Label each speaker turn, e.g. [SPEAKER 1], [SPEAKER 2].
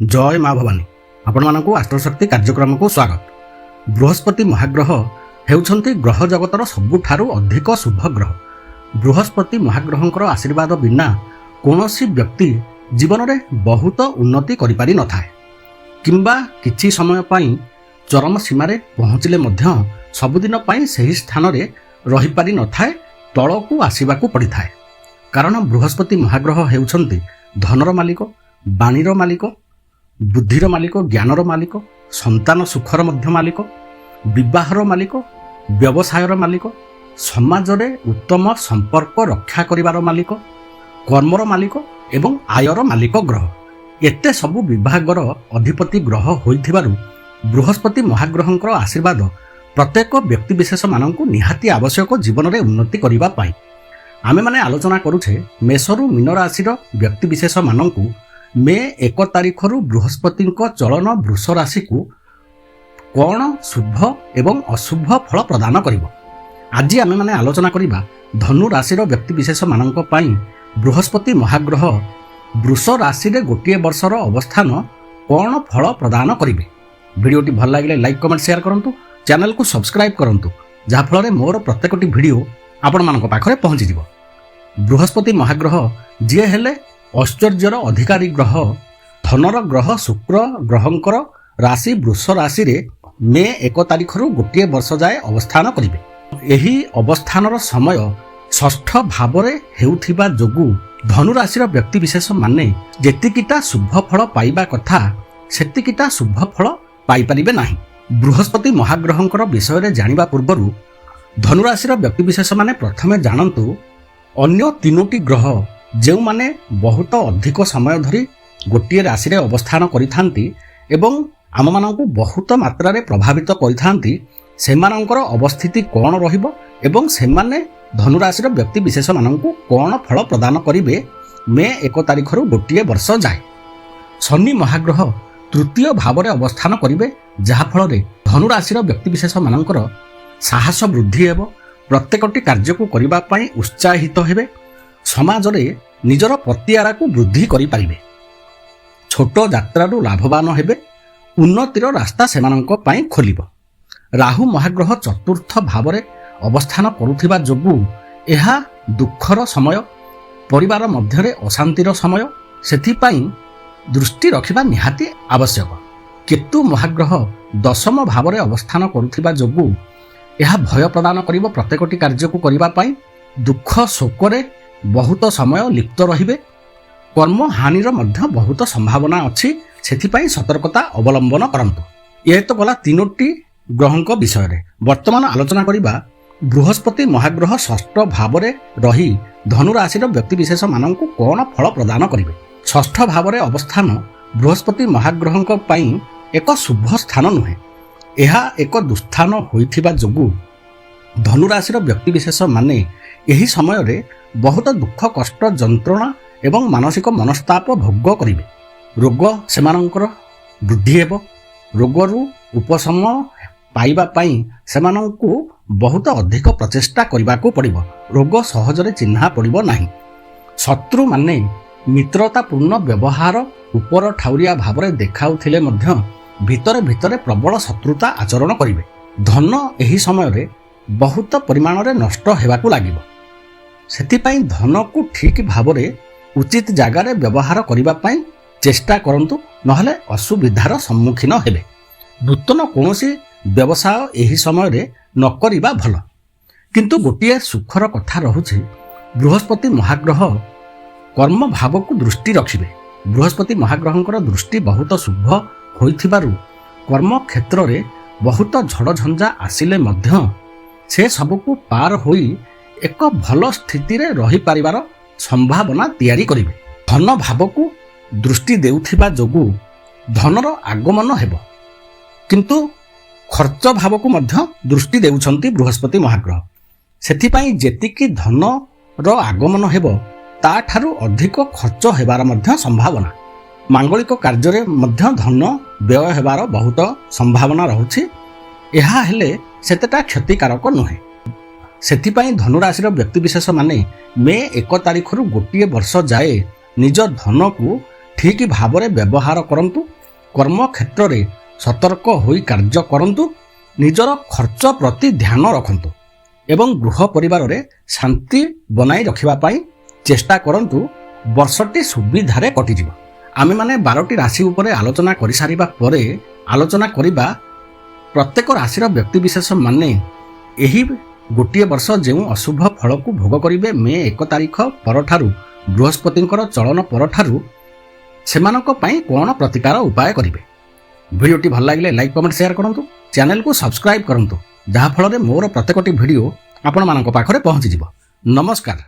[SPEAKER 1] जय माँ भवानी आपण मानक आस्ट्रोशक्ति कार्यक्रम को स्वागत। बृहस्पति महाग्रह हेउछंती ग्रह जगतर सबुठारु अधिक शुभ ग्रह। बृहस्पति महाग्रहंकर आशीर्वाद बिना कोनोसी व्यक्ति जीवन में बहुत उन्नति करि पारि न थाए किंबा किछि समय पई चरम सीमा रे पहुँचले मध्य सबुदिन पई सही स्थान रे रहि पारि न थाए, तळकू आसीबाकू पड़ि थाए। कारण बृहस्पति महाग्रह हेउछंती धनर मालिक, बाणीर मालिक, बुद्धिर मालिक, ज्ञानर मालिक, संतान सुखर मध्य मालिक, विवाहर मालिक, व्यवसायर मालिक, समाजरे उत्तम संपर्क रक्षा करिवार मालिक, कर्मर मालिक एवं आयर मालिक ग्रह। एते सबु विभागर अधिपति ग्रह होइथिबारु बृहस्पति महाग्रहंकर आशीर्वाद प्रत्येक व्यक्ति विशेष मानंकु निहाती आवश्यक जीवन में उन्नति करिबा पाई। आमे माने आलोचना करुछे मेषरु मीन राशिर व्यक्ति विशेष मानंकु मे 1 तारिखरु बृहस्पति चलन वृष राशि को कौन शुभ एवं अशुभ फल प्रदान करिवो। आज आमे माने आलोचना करिबा धनु राशिर व्यक्ति विशेष मानंक पई बृहस्पति महाग्रह वृष राशि रे गोटिए वर्षर अवस्थान कौन फल प्रदान करिवे। वीडियोटी भल लागिले लाइक कमेंट शेयर करंतु, चैनल को सब्सक्राइब करंतु, जहा फल मोर प्रत्येकटी वीडियो आपण मानक पाखरे पहुंची जिवो। बृहस्पति महाग्रह जे हेले ऐश्वर्यर अधिकारी ग्रह, धनर ग्रह शुक्र ग्रहंकर राशि वृष राशि रे मे 1 तारिखरु गोटिए वर्ष जाए अवस्थान करिवे। एही अवस्थानर समय षष्ठ भावरे हेउथिबा जोगु धनु राशिर व्यक्ति विशेष माने जेतिकिटा शुभ फल पाइबा कथा सेतिकिटा शुभ फल पाई परिबे नाही। बृहस्पति महाग्रहंकर विषय रे जानिबा पूर्वरु धनु राशिर व्यक्ति विशेष माने प्रथमे जानंतु अन्य तीनोटी ग्रह जो माने बहुत अधिक समय धरी गोटिए राशि रे अवस्थान करिथांती एवं आम मानंकु बहुत मात्रा रे प्रभावित करिथांती, सेमानंकर अवस्थिति कोन रहिबो एवं सेमाने धनु राशिर व्यक्ति विशेष मानंकु कोन फल प्रदान करिवे मे 1 तारिखरु गोटिए वर्ष जाए। शनि महाग्रह तृतीय भाव रे अवस्थान करिवे, जहा फल रे धनु राशिर व्यक्ति विशेष मानंकर साहस वृद्धि हेबो, प्रत्येकटी कार्य को करिबा पई उत्साहित हेबे, समाज रे निजर प्रतियारा को वृद्धि करि पारिबे, छोट यात्रारू लाभवान हेबे, उन्नतिर रास्ता सेमानंक पई खोलिबो। राहु महाग्रह चतुर्थ भाव रे अवस्थान करुथिबा जोगु एहा दुखर समय, परिवार मध्यरे अशांतिर समय, सेथि पई दृष्टि रखिबा निहाती आवश्यक। केतु महाग्रह दशम भाव रे अवस्थान करुथिबा जोगु एहा भय प्रदान करिबो, प्रत्येकटी कार्य को करिबा पई दुख शोकरे बहुत समय लिप्त रहिबे, कर्म हानिर मध्य बहुत संभावना अछि, सेथिपाई सतर्कता अवलंबन करंतु। यह तो गला तीनोटी ग्रहंक विषय रे। वर्तमान आलोचना करिबा बृहस्पति महाग्रह षष्ठ भाव रे रही धनु राशिर व्यक्ति विशेष मानंकु कोन फल प्रदान करिवे। षष्ठ भाव रे अवस्थान बृहस्पति महाग्रहंक पई एक शुभ स्थान नुहे, एहा एक दुस्थान होइथिबा जोगु धनु राशिर व्यक्ति विशेष माने एही समय रे बहुत दुख कष्ट जंत्रणा एवं मानसिक मनस्ताप भोग करिवे। रोग सेमानंकर वृद्धि हेबो, रोगरु उपशम पाइबा पई सेमानंकु बहुत अधिक प्रचेष्टा करिबाकू पड़िबो, रोग सहजरे चिन्हा पड़िबो नाही। शत्रु माने मित्रतापूर्ण व्यवहार उपर ठाउरिया भावरे देखाउथिले मध्य भितरे भितरे प्रबल शत्रुता आचरण करिवे। धन एही समय रे बहुत परिमाण रे नष्ट हेबाकू लागिबो, सेथिपाई धन को ठीक भावरे उचित जगार व्यवहार करिबा पई चेष्टा करंतु, नहले असुविधार सम्मुखीन हेबे। नूतन कोनोसी व्यवसाय एही समय रे न करिबा भल। किंतु गोटिए सुखर कथा रहुछि, बृहस्पति महाग्रह कर्म भाव को दृष्टि रखिबे। बृहस्पति महाग्रहंकर दृष्टि बहुत शुभ होइथिबारु कर्म क्षेत्र रे बहुत झड़ झंझा आसिले मध्य से सबको पार होई एक भल स्थिति रे रही पारिबार संभावना तैयारी करिवे। धन भाव को दृष्टि देउथिबा जोगु धनर आगमन हेबो, किंतु खर्च भाव को मध्य दृष्टि देउछंती बृहस्पति महाग्रह। सेथिपाई जेतिकी धनर आगमन हेबो ता ठारू अधिक खर्च हेबार मध्य संभावना। मांगलिक कार्य रे मध्य धन व्यय हेबार बहुत संभावना रहुछि, एहा हेले सेतेटा क्षतिकारक नुहे। सेथिपाई धनु राशिर व्यक्ति विशेष माने मे 1 तारिखरु गोटिए वर्ष जाए निज धन को ठीक भाव में व्यवहार करंतु, କର୍ମକ୍ଷେତ୍ରରେ ସତର୍କ ହୋଇ କାର୍ଯ୍ୟ କରନ୍ତୁ। ନିଜର ଖର୍ଚ୍ଚ ପ୍ରତି ଧ୍ୟାନ ରଖନ୍ତୁ ଏବଂ ଗୃହ ପରିବାରରେ ଶାନ୍ତି ବନାଇ ରଖିବା ପାଇଁ ଚେଷ୍ଟା କରନ୍ତୁ। ବର୍ଷଟି ସୁବିଧାରେ କଟିଯିବ। ଆମେମାନେ 12ଟି ରାଶି ଉପରେ ଆଲୋଚନା କରିସାରିବା ପରେ ଆଲୋଚନା କରିବା ପ୍ରତ୍ୟେକ ରାଶିର ବ୍ୟକ୍ତିବିଶେଷ ମାନେ ଏହି ଗୋଟିଏ ବର୍ଷ ଯେଉଁ ଅଶୁଭ ଫଳକୁ ଭୋଗ କରିବେ ମେ 1 ତାରିଖ ପରଠାରୁ ବୃହସ୍ପତିଙ୍କର ଚଳନ ପରଠାରୁ ସେମାନଙ୍କ ପାଇଁ କ'ଣ ପ୍ରତିକାର ଉପାୟ କରିବେ। ଭିଡ଼ିଓଟି ଭଲ ଲାଗିଲେ ଲାଇକ୍ କମେଣ୍ଟ ସେୟାର କରନ୍ତୁ। ଚ୍ୟାନେଲକୁ ସବସ୍କ୍ରାଇବ୍ କରନ୍ତୁ, ଯାହାଫଳରେ ମୋର ପ୍ରତ୍ୟେକଟି ଭିଡ଼ିଓ ଆପଣମାନଙ୍କ ପାଖରେ ପହଞ୍ଚିଯିବ। ନମସ୍କାର।